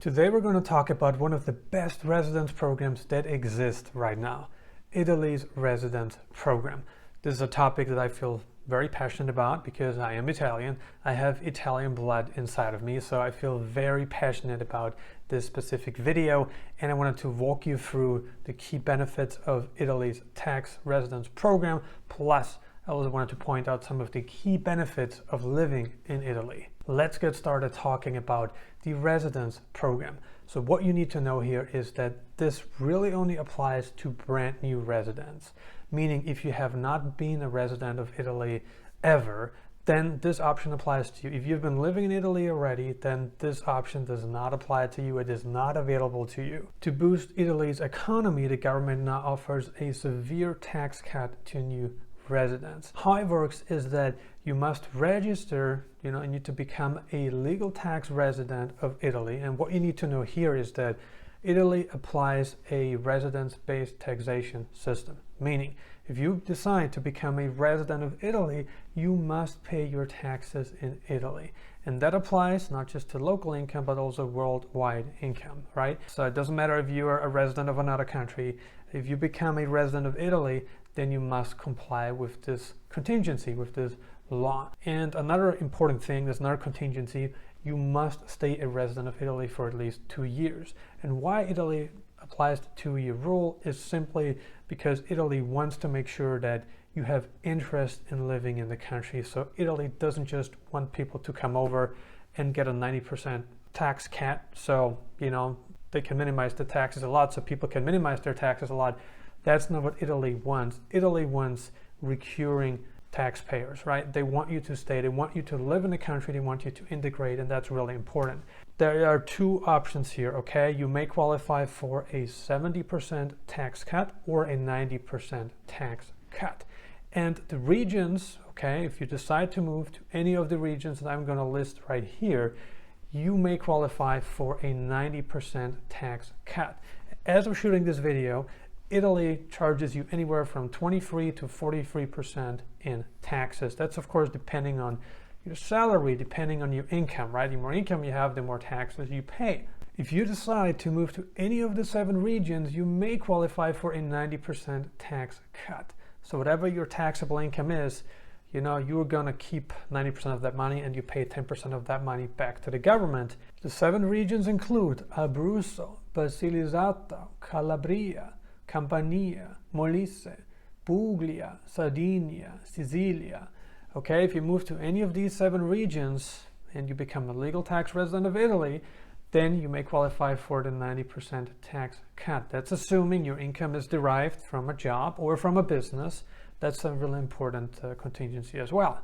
Today we're going to talk about one of the best residence programs that exist right now, Italy's residence program. This is a topic that I feel very passionate about because I am Italian. I have Italian blood inside of me, so I feel very passionate about this specific video, and I wanted to walk you through the key benefits of Italy's tax residence program. Plus, I also wanted to point out some of the key benefits of living in Italy. Let's get started talking about the residence program. So what you need to know here is that this really only applies to brand new residents, meaning if you have not been a resident of Italy ever, then this option applies to you. If you've been living in Italy already, then this option does not apply to you. It is not available to you. To boost Italy's economy, the government now offers a severe tax cut to new residents. How it works is that you must register, you need to become a legal tax resident of Italy. And what you need to know here is that Italy applies a residence-based taxation system, meaning if you decide to become a resident of Italy, you must pay your taxes in Italy. And that applies not just to local income, but also worldwide income, right? So it doesn't matter if you are a resident of another country. If you become a resident of Italy, then you must comply with this contingency, with this law. And another important thing, there's another contingency, you must stay a resident of Italy for at least 2 years. And why Italy applies the 2-year rule is simply because Italy wants to make sure that you have interest in living in the country. So Italy doesn't just want people to come over and get a 90% tax cut. So, they can minimize the taxes a lot, so people can minimize their taxes a lot. That's not what Italy wants. Italy wants recurring taxpayers, right? They want you to stay, they want you to live in the country, they want you to integrate, and that's really important. There are two options here, okay? You may qualify for a 70% tax cut or a 90% tax cut. And the regions, okay, if you decide to move to any of the regions that I'm going to list right here, you may qualify for a 90% tax cut. As of shooting this video, Italy charges you anywhere from 23 to 43% in taxes. That's of course depending on your salary, depending on your income, right? The more income you have, the more taxes you pay. If you decide to move to any of the 7 regions, you may qualify for a 90% tax cut. So whatever your taxable income is, you're gonna keep 90% of that money and you pay 10% of that money back to the government. The 7 regions include Abruzzo, Basilicata, Calabria, Campania, Molise, Puglia, Sardinia, Sicilia. Okay, if you move to any of these 7 regions and you become a legal tax resident of Italy, then you may qualify for the 90% tax cut. That's assuming your income is derived from a job or from a business. That's a really important contingency as well.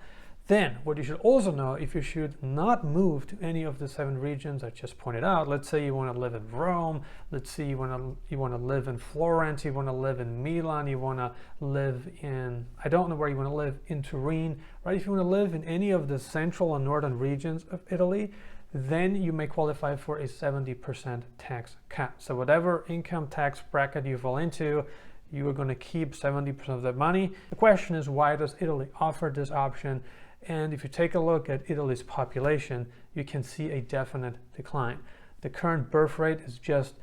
Then, what you should also know, if you should not move to any of the 7 regions I just pointed out, let's say you want to live in Rome, let's say you want to live in Florence, you want to live in Milan, you want to live in, I don't know where you want to live, in Turin, right? If you want to live in any of the central and northern regions of Italy, then you may qualify for a 70% tax cut. So whatever income tax bracket you fall into, you are going to keep 70% of that money. The question is, why does Italy offer this option? And if you take a look at Italy's population, you can see a definite decline. The current birth rate is just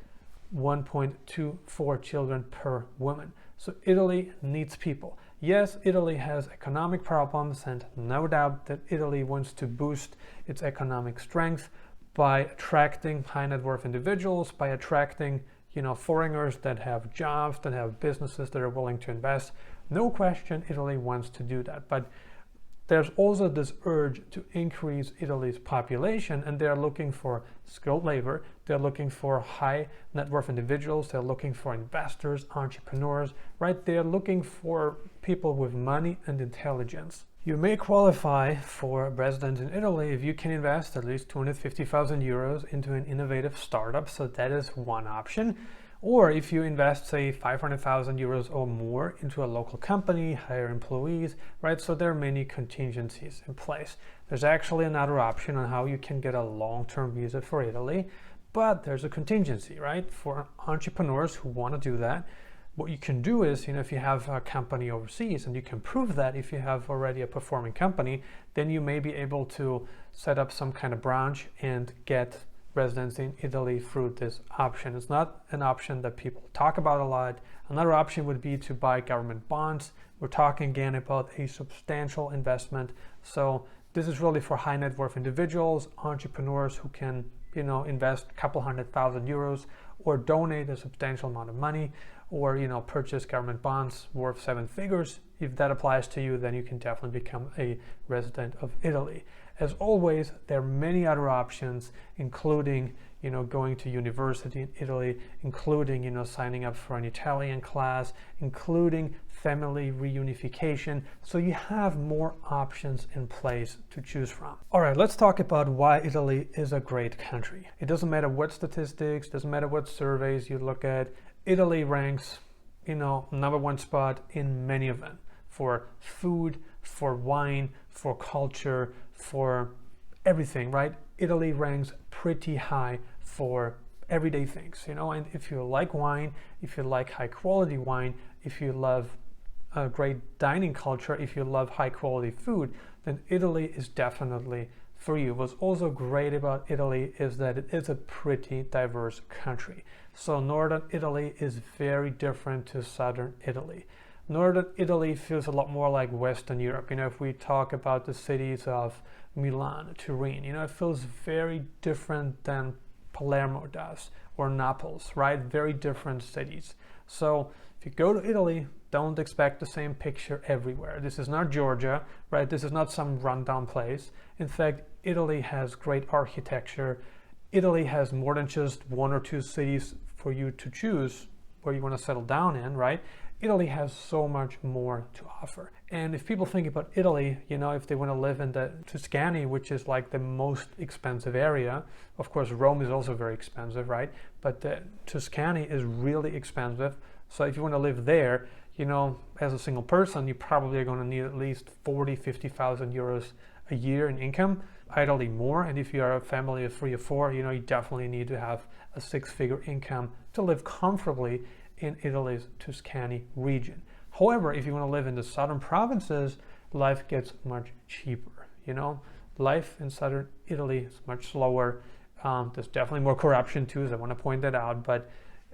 1.24 children per woman. So Italy needs people. Yes, Italy has economic problems, and no doubt that Italy wants to boost its economic strength by attracting high net worth individuals, by attracting foreigners that have jobs, that have businesses that are willing to invest. No question, Italy wants to do that. But there's also this urge to increase Italy's population, and they're looking for skilled labor. They're looking for high net worth individuals. They're looking for investors, entrepreneurs, right? They're looking for people with money and intelligence. You may qualify for residence in Italy if you can invest at least 250,000 euros into an innovative startup. So that is one option. Or if you invest, say, 500,000 euros or more into a local company, hire employees, right? So there are many contingencies in place. There's actually another option on how you can get a long-term visa for Italy, but there's a contingency, right? For entrepreneurs who want to do that, what you can do is, if you have a company overseas and you can prove that if you have already a performing company, then you may be able to set up some kind of branch and get residency in Italy through this option. It's not an option that people talk about a lot. Another option would be to buy government bonds. We're talking again about a substantial investment. So this is really for high net worth individuals, entrepreneurs who can, invest a couple €100,000 or donate a substantial amount of money, or, purchase government bonds worth 7 figures. If that applies to you, then you can definitely become a resident of Italy. As always, there are many other options, including, going to university in Italy, including, signing up for an Italian class, including family reunification. So you have more options in place to choose from. All right, let's talk about why Italy is a great country. It doesn't matter what statistics, doesn't matter what surveys you look at. Italy ranks, number one spot in many of them, for food, for wine, for culture, for everything, right? Italy ranks pretty high for everyday things, and if you like wine, if you like high quality wine, if you love a great dining culture, if you love high quality food, then Italy is definitely for you. What's also great about Italy is that it is a pretty diverse country. So northern Italy is very different to southern Italy. Northern Italy feels a lot more like Western Europe. If we talk about the cities of Milan, Turin, it feels very different than Palermo does, or Naples, right? Very different cities. So if you go to Italy, don't expect the same picture everywhere. This is not Georgia, right? This is not some rundown place. In fact, Italy has great architecture. Italy has more than just 1 or 2 cities for you to choose where you want to settle down in, right? Italy has so much more to offer. And if people think about Italy, if they want to live in the Tuscany, which is like the most expensive area, of course, Rome is also very expensive, right? But the Tuscany is really expensive. So if you want to live there, as a single person, you probably are going to need at least 50,000 euros a year in income, ideally more. And if you are a family of 3 or 4, you definitely need to have a 6-figure income to live comfortably in Italy's Tuscany region. However, if you want to live in the southern provinces, life gets much cheaper. Life in southern Italy is much slower. There's definitely more corruption too, so I want to point that out. But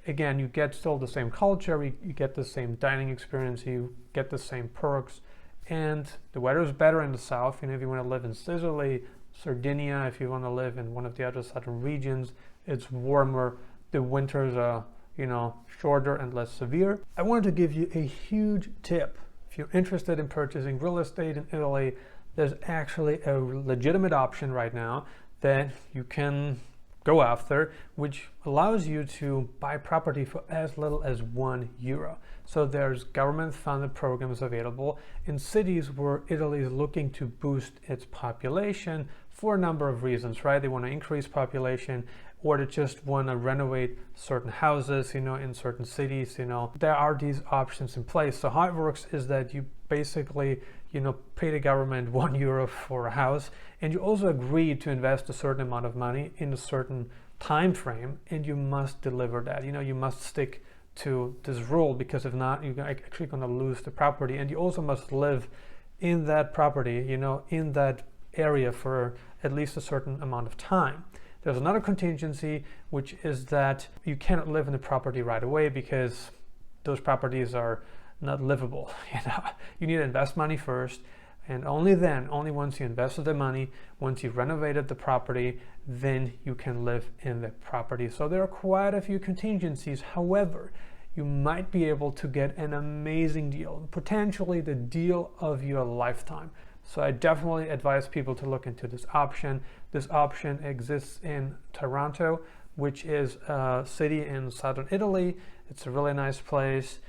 again, you get still the same culture, you get the same dining experience, you get the same perks, and the weather is better in the south. If you want to live in Sicily, Sardinia, if you want to live in one of the other southern regions, it's warmer. The winters are shorter and less severe. I wanted to give you a huge tip. If you're interested in purchasing real estate in Italy, there's actually a legitimate option right now that you can go after, which allows you to buy property for as little as €1. So there's government-funded programs available in cities where Italy is looking to boost its population for a number of reasons, right? They want to increase population, or they just want to renovate certain houses, in certain cities, There are these options in place. So how it works is that you basically, pay the government €1 for a house, and you also agree to invest a certain amount of money in a certain time frame, and you must deliver that. You must stick to this rule, because if not, you're actually going to lose the property. And you also must live in that property, in that area for at least a certain amount of time. There's another contingency, which is that you cannot live in the property right away, because those properties are not livable. You need to invest money first, and only then, only once you invested the money, once you've renovated the property, then you can live in the property. So there are quite a few contingencies. However, you might be able to get an amazing deal, potentially the deal of your lifetime. So I definitely advise people to look into this option. This option exists in Taranto, which is a city in southern Italy. It's a really nice place.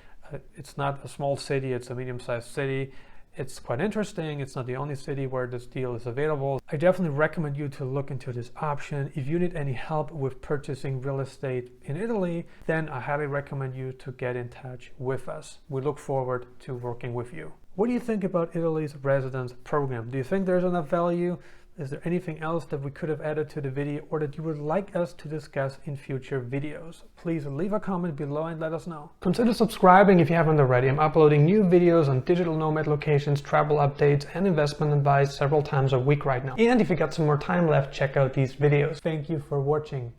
It's not a small city, it's a medium-sized city. It's quite interesting. It's not the only city where this deal is available. I definitely recommend you to look into this option. If you need any help with purchasing real estate in Italy, then I highly recommend you to get in touch with us. We look forward to working with you. What do you think about Italy's residence program? Do you think there's enough value? Is there anything else that we could have added to the video or that you would like us to discuss in future videos? Please leave a comment below and let us know. Consider subscribing if you haven't already. I'm uploading new videos on digital nomad locations, travel updates, and investment advice several times a week right now. And if you got some more time left, check out these videos. Thank you for watching.